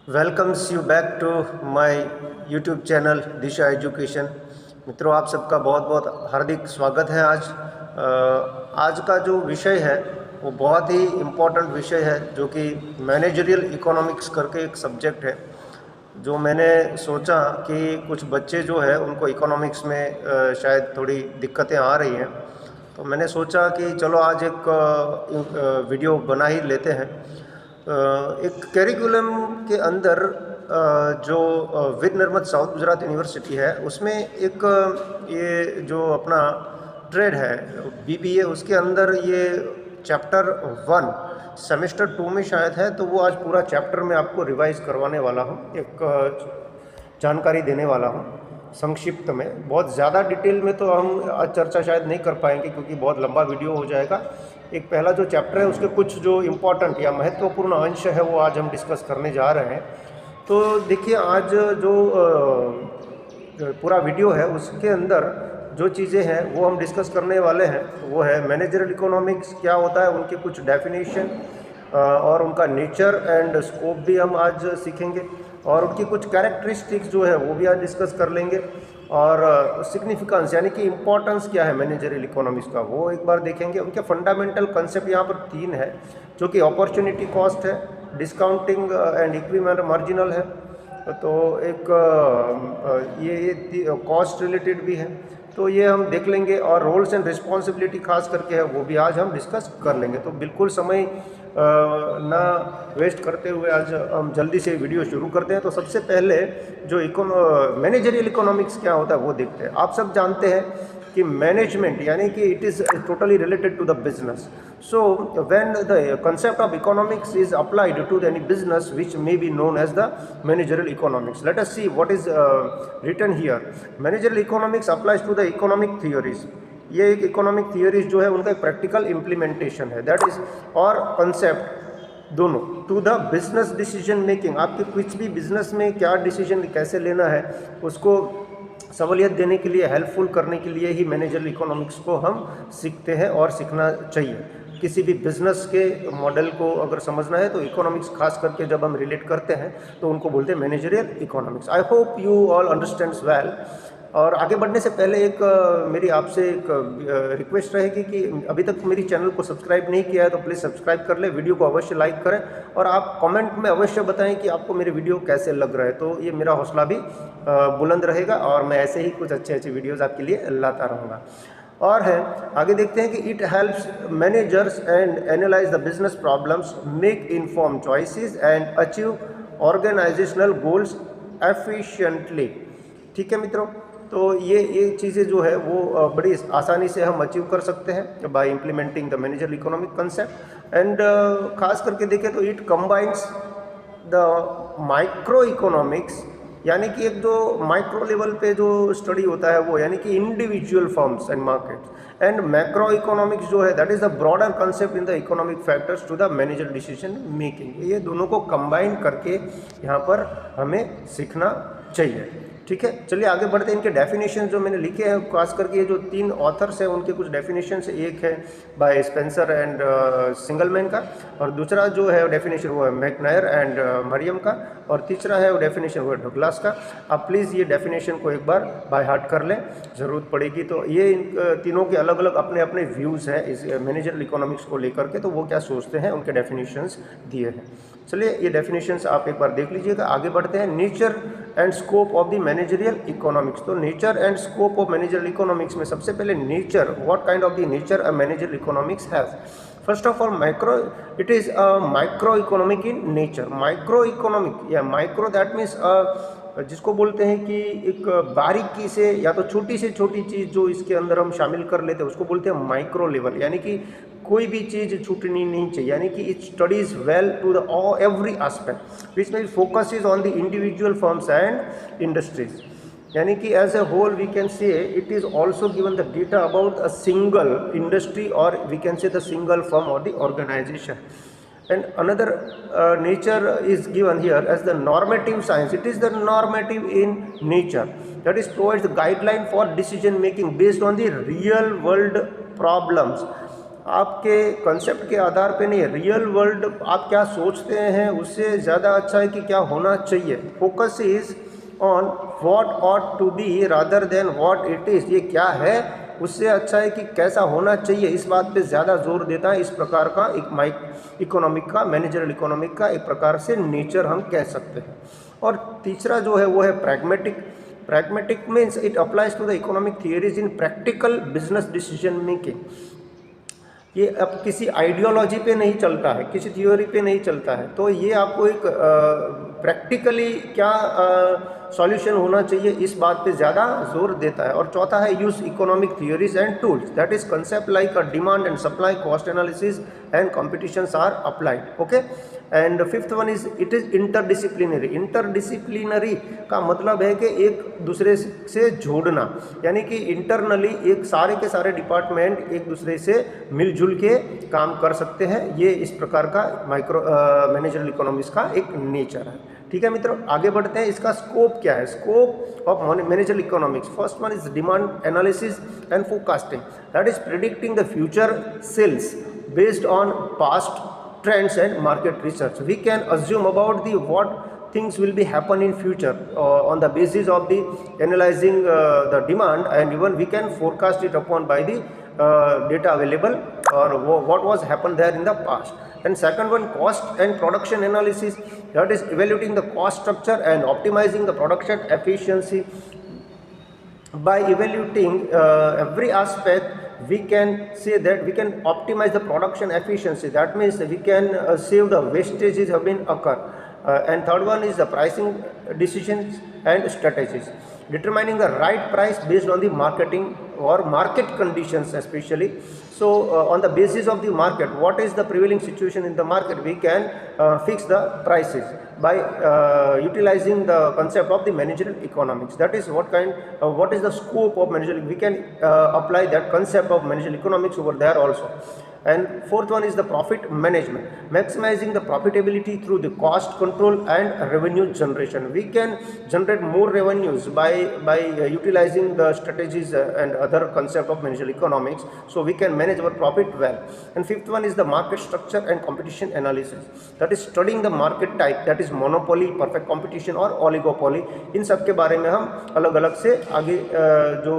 Welcomes you back to my YouTube channel Disha education. मित्रों, आप सबका बहुत बहुत हार्दिक स्वागत है। आज का जो विषय है वो बहुत ही इम्पोर्टेंट विषय है, जो कि मैनेजरियल इकोनॉमिक्स करके एक सब्जेक्ट है। जो मैंने सोचा कि कुछ बच्चे जो है उनको इकोनॉमिक्स में शायद थोड़ी दिक्कतें आ रही हैं, तो मैंने सोचा कि चलो आज एक वीडियो बना ही लेते हैं। एक कैरिकुलम के अंदर जो वीर नर्मद साउथ गुजरात यूनिवर्सिटी है, उसमें एक ये जो अपना ट्रेड है बीबीए, उसके अंदर ये चैप्टर 1 सेमेस्टर 2 में शायद है, तो वो आज पूरा चैप्टर में आपको रिवाइज करवाने वाला हूँ, एक जानकारी देने वाला हूँ संक्षिप्त में। बहुत ज़्यादा डिटेल में तो हम आज चर्चा शायद नहीं कर पाएंगे, क्योंकि बहुत लंबा वीडियो हो जाएगा। एक पहला जो चैप्टर है उसके कुछ जो इम्पोर्टेंट या महत्वपूर्ण अंश है वो आज हम डिस्कस करने जा रहे हैं। तो देखिए, आज जो पूरा वीडियो है उसके अंदर जो चीज़ें हैं वो हम डिस्कस करने वाले हैं, वो है मैनेजरियल इकोनॉमिक्स क्या होता है, उनके कुछ डेफिनेशन और उनका नेचर एंड स्कोप भी हम आज सीखेंगे, और उनकी कुछ कैरेक्टरिस्टिक्स जो है वो भी आज डिस्कस कर लेंगे, और सिग्निफिकेंस यानी कि इम्पोर्टेंस क्या है मैनेजरियल इकोनॉमिक्स का वो एक बार देखेंगे। उनके फंडामेंटल कंसेप्ट यहाँ पर 3 है, जो कि अपॉर्चुनिटी कॉस्ट है, डिस्काउंटिंग एंड इक्विटी मार्जिनल है, तो एक ये कॉस्ट रिलेटेड भी है, तो ये हम देख लेंगे। और रोल्स एंड रिस्पॉन्सिबिलिटी खास करके है वो भी आज हम डिस्कस कर लेंगे। तो बिल्कुल समय ना वेस्ट करते हुए आज हम जल्दी से वीडियो शुरू करते हैं। तो सबसे पहले जो मैनेजरियल इकोनॉमिक्स क्या होता है वो देखते हैं। आप सब जानते हैं कि मैनेजमेंट यानी कि it is totally related to the business. So when the concept of economics is applied to any business which may be known as the managerial economics. Let us see what is written here. Managerial economics applies to the economic theories. ये एक economic theories जो है उनका एक practical implementation है, that is, और concept दोनों to the business decision making. आपके कुछ भी बिजनेस में क्या डिसीजन कैसे लेना है उसको सहूलियत देने के लिए, हेल्पफुल करने के लिए ही मैनेजरियल इकोनॉमिक्स को हम सीखते हैं और सीखना चाहिए। किसी भी बिजनेस के मॉडल को अगर समझना है तो इकोनॉमिक्स खास करके जब हम रिलेट करते हैं तो उनको बोलते हैं managerial economics. I hope you all understands well. और आगे बढ़ने से पहले एक मेरी आपसे एक रिक्वेस्ट रहेगी कि अभी तक मेरी चैनल को सब्सक्राइब नहीं किया है तो प्लीज़ सब्सक्राइब कर लें, वीडियो को अवश्य लाइक करें, और आप कमेंट में अवश्य बताएं कि आपको मेरे वीडियो कैसे लग रहा है। तो ये मेरा हौसला भी बुलंद रहेगा और मैं ऐसे ही कुछ अच्छे अच्छे वीडियोज़ आपके लिए लाता रहूँगा। और है आगे देखते हैं कि it helps managers and analyse the business problems, make inform choices and achieve organisational goals efficiently. ठीक है मित्रों, तो ये चीज़ें जो है वो बड़ी आसानी से हम अचीव कर सकते हैं bye implementing the managerial economic concept. And खास करके देखें तो it combines the micro economics, यानी कि एक जो माइक्रो लेवल पे जो स्टडी होता है वो, यानी कि individual firms and markets, and macro economics जो है that is the broader concept in the economic factors to the manager decision making. ये दोनों को कंबाइन करके यहाँ पर हमें सीखना चाहिए। ठीक है, चलिए आगे बढ़ते हैं। इनके डेफिनेशन जो मैंने लिखे हैं, खास करके ये जो 3 ऑथर्स हैं उनके कुछ डेफिनेशन, एक है बाय स्पेंसर एंड सिंगलमैन का, और दूसरा जो है डेफिनेशन वो है मैकनायर एंड मरियम का, और तीसरा है वो डेफिनेशन वो है डगलास का। आप प्लीज़ ये डेफिनेशन को एक बार बाय हार्ट कर लें, ज़रूरत पड़ेगी। तो ये इन तीनों के अलग अलग अपने अपने व्यूज़ हैं इस मैनेजरियल इकोनॉमिक्स को लेकर के, तो वो क्या सोचते हैं उनके डेफिनेशंस दिए हैं। चलिए ये डेफिनेशंस आप एक बार देख लीजिएगा। आगे बढ़ते हैं। Nature and scope of the managerial economics. तो nature and scope of managerial economics में सबसे पहले nature, what kind of the nature a managerial economics has. First of all micro, it is a micro economic in nature. Micro economic या micro that means जिसको बोलते हैं कि एक बारीकी से या तो छोटी से छोटी चीज़ जो इसके अंदर हम शामिल कर लेते हैं उसको बोलते हैं माइक्रो लेवल, यानी कि कोई भी चीज़ छूटनी नहीं चाहिए, यानी कि it studies well to the every aspect which mean focus is on the individual firms and industries. यानी कि as a whole we can say it is also given the data about a single industry और we can say the single firm और the organisation. And another nature is given here as the normative science. It is the normative in nature, that is provides the guideline for decision making based on the real world problems. आपके concept के आधार पे नहीं, real world आप क्या सोचते हैं उससे ज़्यादा अच्छा है कि क्या होना चाहिए। Focus is on what ought to be rather than what it is. ये क्या है उससे अच्छा है कि कैसा होना चाहिए, इस बात पे ज़्यादा जोर देता है। इस प्रकार का एक इकोनॉमिक का, मैनेजरल इकोनॉमिक का एक प्रकार से नेचर हम कह सकते हैं। और तीसरा जो है वो है pragmatic. Pragmatic means it applies to the economic theories in practical business decision making. ये अब किसी आइडियोलॉजी पे नहीं चलता है, किसी थ्योरी पे नहीं चलता है, तो ये आपको एक प्रैक्टिकली क्या सॉल्यूशन होना चाहिए इस बात पे ज़्यादा जोर देता है। और चौथा है use economic theories and tools, that is concept like a demand and supply, cost analysis and competitions are applied. Okay, and fifth one is it is interdisciplinary. Interdisciplinary का मतलब है कि एक दूसरे से जोड़ना, यानी कि इंटरनली एक सारे के सारे डिपार्टमेंट एक दूसरे से मिलजुल के काम कर सकते हैं। ये इस प्रकार का मैनेजरल इकोनॉमिक्स का एक नेचर है। ठीक है मित्रों, आगे बढ़ते हैं। इसका स्कोप क्या है? Scope of managerial economics, first one is demand analysis and forecasting, that is predicting the future sales based on past trends and market research. We can assume about the what things will be happen in future on the basis of the analyzing the demand, and even we can forecast it upon by the data available or what was happened there in the past. And second one, cost and production analysis, that is evaluating the cost structure and optimizing the production efficiency. By evaluating every aspect, we can say that we can optimize the production efficiency. That means we can save the wastages have been occur. And third one is the pricing decisions and strategies, determining the right price based on the marketing or market conditions especially. So on the basis of the market, what is the prevailing situation in the market, we can fix the prices by utilizing the concept of the managerial economics. That is what is the scope of managerial. We can apply that concept of managerial economics over there also. And fourth one is the profit management, maximizing the profitability through the cost control and revenue generation. We can generate more revenues by utilizing the strategies and other concept of managerial economics, so we can manage our profit well. And fifth one is the market structure and competition analysis, that is studying the market type, that is monopoly, perfect competition और oligopoly. इन सब के बारे में हम अलग अलग से आगे जो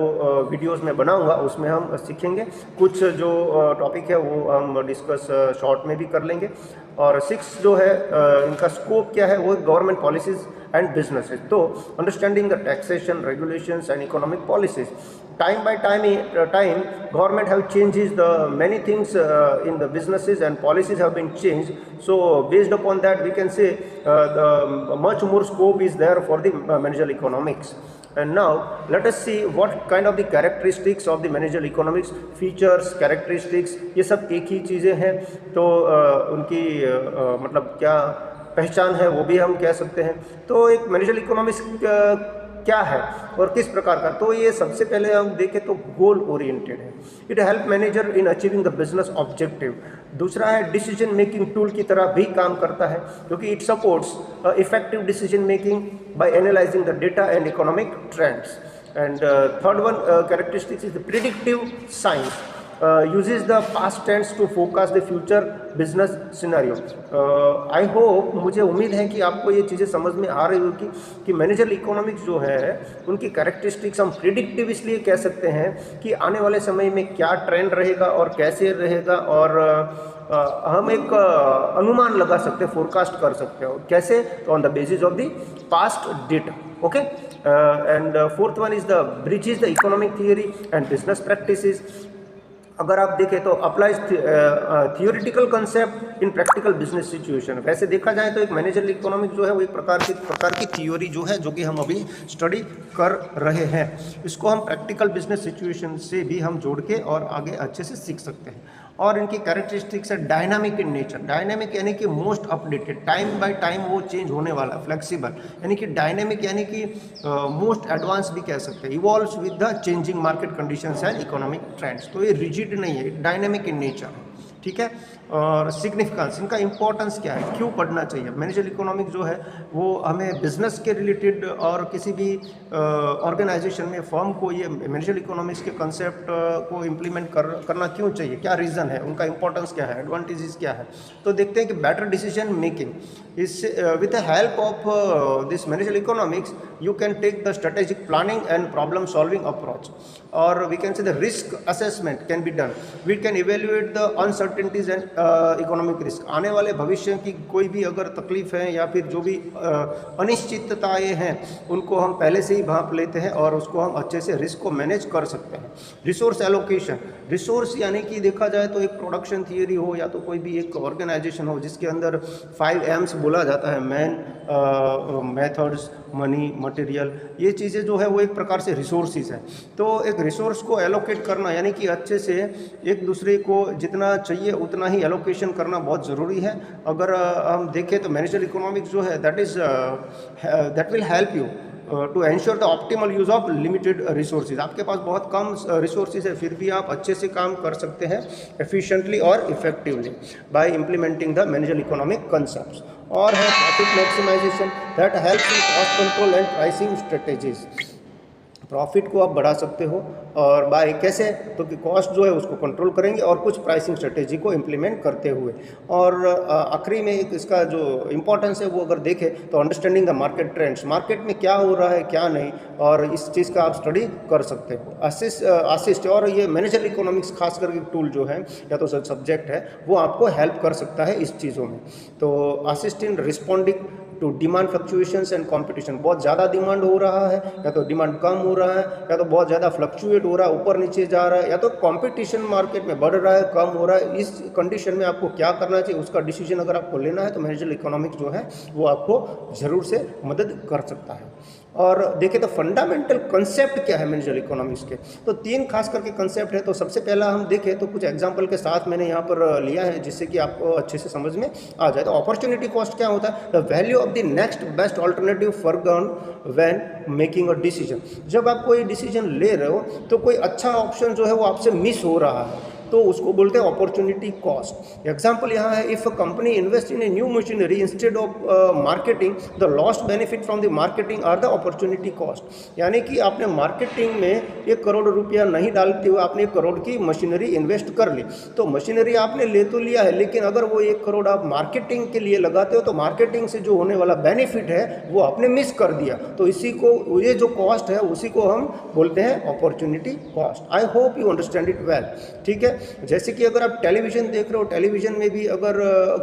वीडियोस में बनाऊंगा उसमें हम सीखेंगे। कुछ जो टॉपिक है वो हम डिस्कस शॉर्ट में भी कर लेंगे। और सिक्स जो है इनका स्कोप क्या है, वो गवर्नमेंट पॉलिसीज एंड बिजनेसेस। तो understanding the taxation, regulations and economic policies, time by time government have changes the many things in the businesses and policies have been changed. So based upon that we can say the much more scope is there for the managerial economics. And now let us see what kind of the characteristics of the managerial economics, features, characteristics, ये सब एक ही चीज़ें हैं। तो उनकी मतलब क्या पहचान है वो भी हम कह सकते हैं। तो एक मैनेजरियल इकोनॉमिक्स क्या है और किस प्रकार का, तो ये सबसे पहले हम देखें तो गोल ओरिएंटेड है। It help manager in achieving the business objective. दूसरा है डिसीजन मेकिंग टूल की तरह भी काम करता है, क्योंकि it supports effective decision making by analysing the data and economic trends. And third one characteristics is the predictive science, uses the past tense to forecast the future business scenario. I hope, मुझे उम्मीद है कि आपको ये चीज़ें समझ में आ रही होगी कि मैनेजरल इकोनॉमिक्स जो है उनकी कैरेक्टरिस्टिक्स हम प्रिडिक्टिव इसलिए कह सकते हैं कि आने वाले समय में क्या ट्रेंड रहेगा और कैसे रहेगा, और हम एक अनुमान लगा सकते हैं, फोरकास्ट कर सकते हो। कैसे? तो on the basis of the past data. Okay, and fourth one is the bridges the economic theory and business practices. अगर आप देखें तो applies theoretical concept in practical business situation. वैसे देखा जाए तो एक मैनेजरल इकोनॉमिक्स जो है वो एक प्रकार की थियोरी जो है, जो कि हम अभी स्टडी कर रहे हैं, इसको हम प्रैक्टिकल बिजनेस सिचुएशन से भी हम जोड़ के और आगे अच्छे से सीख सकते हैं। और इनकी कैरेक्टरिस्टिक्स है डायनामिक इन नेचर। डायनामिक यानी कि most updated, time by time वो चेंज होने वाला, फ्लेक्सिबल यानी कि डायनामिक यानी कि मोस्ट एडवांस भी कह सकते हैं, evolves with the changing market conditions and economic trends. तो ये रिजिड नहीं है, डायनामिक इन नेचर। ठीक है। और सिग्निफिकेंस, इनका इंपॉर्टेंस क्या है, क्यों पढ़ना चाहिए। मैनेजर इकोनॉमिक्स जो है वो हमें बिजनेस के रिलेटेड और किसी भी ऑर्गेनाइजेशन में फर्म को ये मैनेजर इकोनॉमिक्स के कंसेप्ट को इम्प्लीमेंट करना क्यों चाहिए, क्या रीज़न है, उनका इंपॉर्टेंस क्या है, एडवांटेजेस क्या है। तो देखते हैं कि बेटर डिसीजन मेकिंग इस with the help of this manager economics you can take the strategic planning and problem solving approach, or we can say the risk assessment can be done. We can evaluate the uncertainties and economic risk. आने वाले भविष्य की कोई भी अगर तकलीफ है या फिर जो भी अनिश्चितताएं हैं उनको हम पहले से ही भांप लेते हैं और उसको हम अच्छे से रिस्क को मैनेज कर सकते हैं। रिसोर्स एलोकेशन, रिसोर्स यानी कि देखा जाए तो एक प्रोडक्शन थियरी हो या तो कोई भी एक ऑर्गेनाइजेशन हो जिसके अंदर 5 M's बोला जाता है, मैन, मेथड्स, मनी, मटेरियल, ये चीज़ें जो है वो एक प्रकार से रिसोर्सेज है। तो एक रिसोर्स को एलोकेट करना यानी कि अच्छे से एक दूसरे को जितना चाहिए उतना ही एलोकेशन करना बहुत ज़रूरी है। अगर हम देखें तो मैनेजर इकोनॉमिक्स जो है that will help you to ensure the optimal use of limited resources. आपके पास बहुत कम रिसोर्सेज है फिर भी आप अच्छे से काम कर सकते हैं एफिशिएंटली और effectively by implementing the manager economic concepts. और है profit maximisation that helps in cost control and pricing strategies. Profit को आप बढ़ा सकते हो और बाय कैसे, तो कि कॉस्ट जो है उसको कंट्रोल करेंगे और कुछ प्राइसिंग स्ट्रेटेजी को इम्प्लीमेंट करते हुए। और आखिरी में एक इसका जो इम्पोर्टेंस है वो अगर देखें तो understanding the market trends, market में क्या हो रहा है क्या नहीं, और इस चीज़ का आप स्टडी कर सकते हो। असिस्ट और ये मैनेजर इकोनॉमिक्स खास करके टूल जो है या तो सब्जेक्ट है वो आपको हेल्प कर सकता है इस चीज़ों में। तो assist in responding to demand fluctuations and competition, बहुत ज़्यादा डिमांड हो रहा है या तो डिमांड कम हो रहा है या तो बहुत ज़्यादा फ्लक्चुएट हो रहा है, ऊपर नीचे जा रहा है, या तो कंपटीशन मार्केट में बढ़ रहा है कम हो रहा है। इस कंडीशन में आपको क्या करना चाहिए उसका डिसीजन अगर आपको लेना है तो मैनेजर इकोनॉमिक्स जो है वो आपको ज़रूर से मदद कर सकता है। और देखें तो फंडामेंटल कंसेप्ट क्या है मैनेजर इकोनॉमिक्स के, तो 3 खास करके कंसेप्ट है। तो सबसे पहला हम देखें तो कुछ एग्जांपल के साथ मैंने यहाँ पर लिया है जिससे कि आपको अच्छे से समझ में आ जाए। तो अपॉर्चुनिटी कॉस्ट क्या होता है, the value of the next best alternative foregone when making a decision. जब आप कोई डिसीजन ले रहे हो तो कोई अच्छा ऑप्शन जो है वो आपसे मिस हो रहा है तो उसको बोलते हैं अपॉर्चुनिटी कॉस्ट। एग्जाम्पल यहाँ है, if a company invest in a new machinery instead of marketing the lost benefit from the marketing are the opportunity cost. यानी कि आपने मार्केटिंग में 1 करोड़ रुपया नहीं डालते हुए आपने 1 करोड़ की मशीनरी इन्वेस्ट कर ली, तो मशीनरी आपने ले तो लिया है लेकिन अगर वो 1 करोड़ आप मार्केटिंग के लिए लगाते हो तो मार्केटिंग से जो होने वाला बेनिफिट है वो आपने मिस कर दिया। तो इसी को, ये जो कॉस्ट है उसी को हम बोलते हैं opportunity cost. I hope you understand it well. ठीक है, जैसे कि अगर आप टेलीविज़न देख रहे हो, टेलीविज़न में भी अगर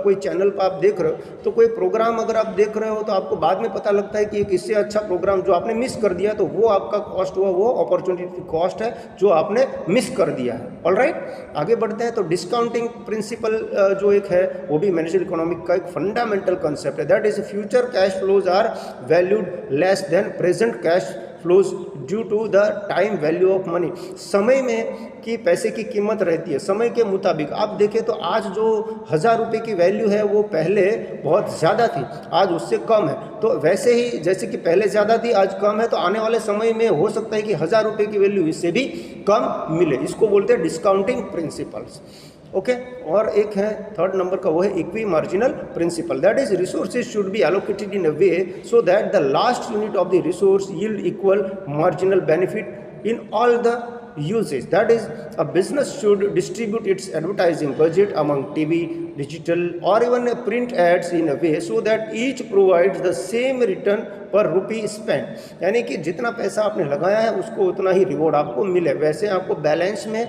कोई चैनल पर आप देख रहे हो तो कोई प्रोग्राम अगर आप देख रहे हो तो आपको बाद में पता लगता है कि एक इससे अच्छा प्रोग्राम जो आपने मिस कर दिया तो वो आपका कॉस्ट हुआ, वो अपॉर्चुनिटी कॉस्ट है जो आपने मिस कर दिया है। ऑलराइट, आगे बढ़ते हैं। तो डिस्काउंटिंग प्रिंसिपल जो एक है वो भी मैनेजर इकोनॉमिक का एक फंडामेंटल कंसेप्ट है। That is future cash flows are valued less than present cash flows due to the time value of money. समय में की पैसे की कीमत रहती है समय के मुताबिक। आप देखें तो आज जो 1000 रुपये की वैल्यू है वो पहले बहुत ज़्यादा थी, आज उससे कम है। तो वैसे ही जैसे कि पहले ज़्यादा थी आज कम है, तो आने वाले समय में हो सकता है कि 1000 रुपये की वैल्यू इससे भी कम मिले। इसको बोलते हैं डिस्काउंटिंग प्रिंसिपल्स। ओके, और एक है 3rd नंबर का, वो है equi marginal principle. That is resources should be allocated in a way so that the last unit of the resource yield equal marginal benefit in all the usage. That is, a business should distribute its advertising budget among TV, digital or even print ads in a way so that each provides the same return पर रुपी spend. यानी कि जितना पैसा आपने लगाया है उसको उतना ही रिवॉर्ड आपको मिले। वैसे आपको बैलेंस में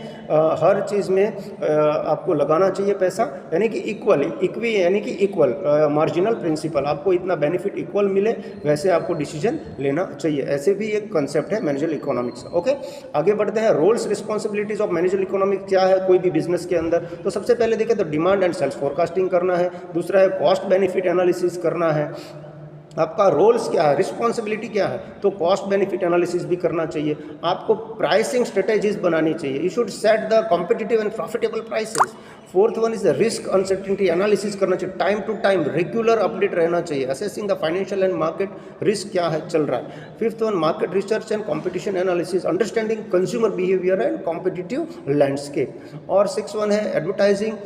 हर चीज़ में आपको लगाना चाहिए पैसा, यानी कि इक्वी यानी कि इक्वल मार्जिनल प्रिंसिपल, आपको इतना बेनिफिट इक्वल मिले वैसे आपको डिसीजन लेना चाहिए। ऐसे भी एक कंसेप्ट है मैनेजर इकोनॉमिक्स। ओके, आगे बढ़ते हैं। Roles responsibilities of manager economics क्या है कोई भी बिजनेस के अंदर। तो सबसे पहले देखें तो डिमांड एंड सेल्स फोरकास्टिंग करना है, दूसरा है कॉस्ट बेनिफिट एनालिसिस करना है। आपका रोल्स क्या है, रिस्पॉन्सिबिलिटी क्या है, तो कॉस्ट बेनिफिट एनालिसिस भी करना चाहिए। आपको प्राइसिंग स्ट्रेटेजीज बनानी चाहिए। You should set the competitive and profitable prices fourth one is the risk uncertainty analysis करना चाहिए, time to time regular update रहना चाहिए, assessing the financial and market risk क्या है चल रहा है। Fifth one market research and competition analysis, understanding consumer behaviour and competitive landscape. और सिक्स वन है advertising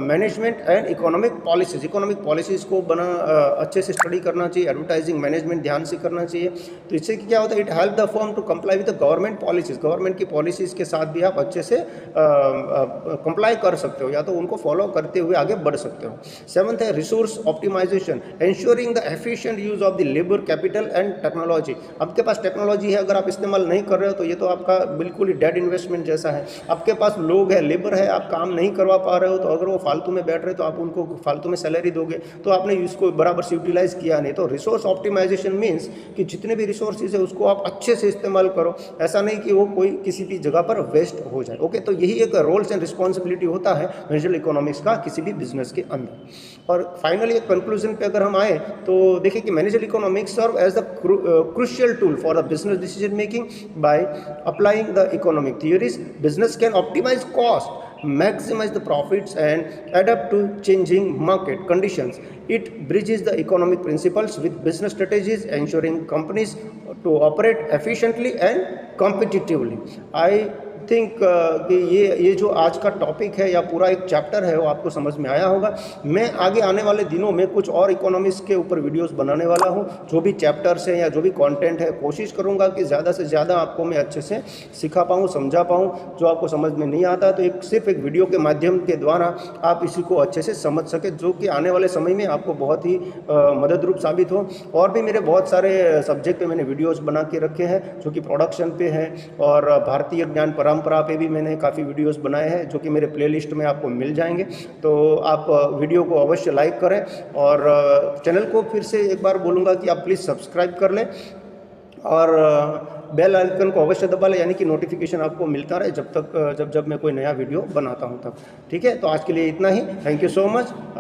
management and economic policies, economic policies को अच्छे से स्टडी करना चाहिए, एडवर्टाइजिंग मैनेजमेंट ध्यान से करना चाहिए। तो इससे क्या होता है, it help the firm to comply with the government policies, government की पॉलिसीज़ के साथ भी आप अच्छे से कंप्लाई कर सकते हो या तो उनको फॉलो करते हुए आगे बढ़ सकते हो। सेवंथ है resource optimisation, ensuring the efficient use of the labour capital and technology. आपके पास टेक्नोलॉजी है, अगर आप इस्तेमाल नहीं कर रहे हो तो ये तो आपका बिल्कुल ही डेड इन्वेस्टमेंट जैसा है। आपके पास लोग है, लेबर है, आप काम नहीं करवा पा रहे हो तो अगर वो फालतू में बैठ रहे तो आप उनको फालतू में सैलरी दोगे तो आपने इसको बराबर से यूटिलाइज किया नहीं। तो रिसोर्स ऑप्टिमाइजेशन मीन्स कि जितने भी रिसोर्सेज है उसको आप अच्छे से इस्तेमाल करो, ऐसा नहीं कि वो कोई किसी भी जगह पर वेस्ट हो जाए। ओके, तो यही एक रोल्स एंड रिस्पॉन्सिबिलिटी होता है मैनेजरियल इकोनॉमिक्स का किसी भी बिजनेस के अंदर। और फाइनली एक कंक्लूजन पे अगर हम आए तो देखिए कि managerial economics serve as the crucial tool for the business decision making by applying the economic theories. Business can optimise cost, maximize the profits and adapt to changing market conditions. It bridges the economic principles with business strategies, ensuring companies to operate efficiently and competitively. I think कि ये जो आज का topic है या पूरा एक chapter है वो आपको समझ में आया होगा। मैं आगे आने वाले दिनों में कुछ और इकोनॉमिक्स के ऊपर वीडियोस बनाने वाला हूँ, जो भी चैप्टर्स हैं या जो भी कंटेंट है कोशिश करूँगा कि ज़्यादा से ज़्यादा आपको मैं अच्छे से सिखा पाऊँ, समझा पाऊँ। जो आपको समझ में नहीं आता तो सिर्फ एक वीडियो के माध्यम के द्वारा आप इसी को अच्छे से समझ सके, जो कि आने वाले समय में आपको बहुत ही मददरूप साबित हो। और भी मेरे बहुत सारे सब्जेक्ट पे मैंने वीडियोस बना के रखे हैं जो कि प्रोडक्शन पे है और भारतीय ज्ञान परंपरा पे भी मैंने काफ़ी वीडियोस बनाए हैं जो कि मेरे प्लेलिस्ट में आपको मिल जाएंगे। तो आप वीडियो को अवश्य लाइक करें और चैनल को फिर से एक बार बोलूँगा कि आप प्लीज़ सब्सक्राइब कर लें और बेल आइकन को अवश्य दबा लें, यानी कि नोटिफिकेशन आपको मिलता रहे जब मैं कोई नया वीडियो बनाता हूँ तब। ठीक है, तो आज के लिए इतना ही। Thank you so much.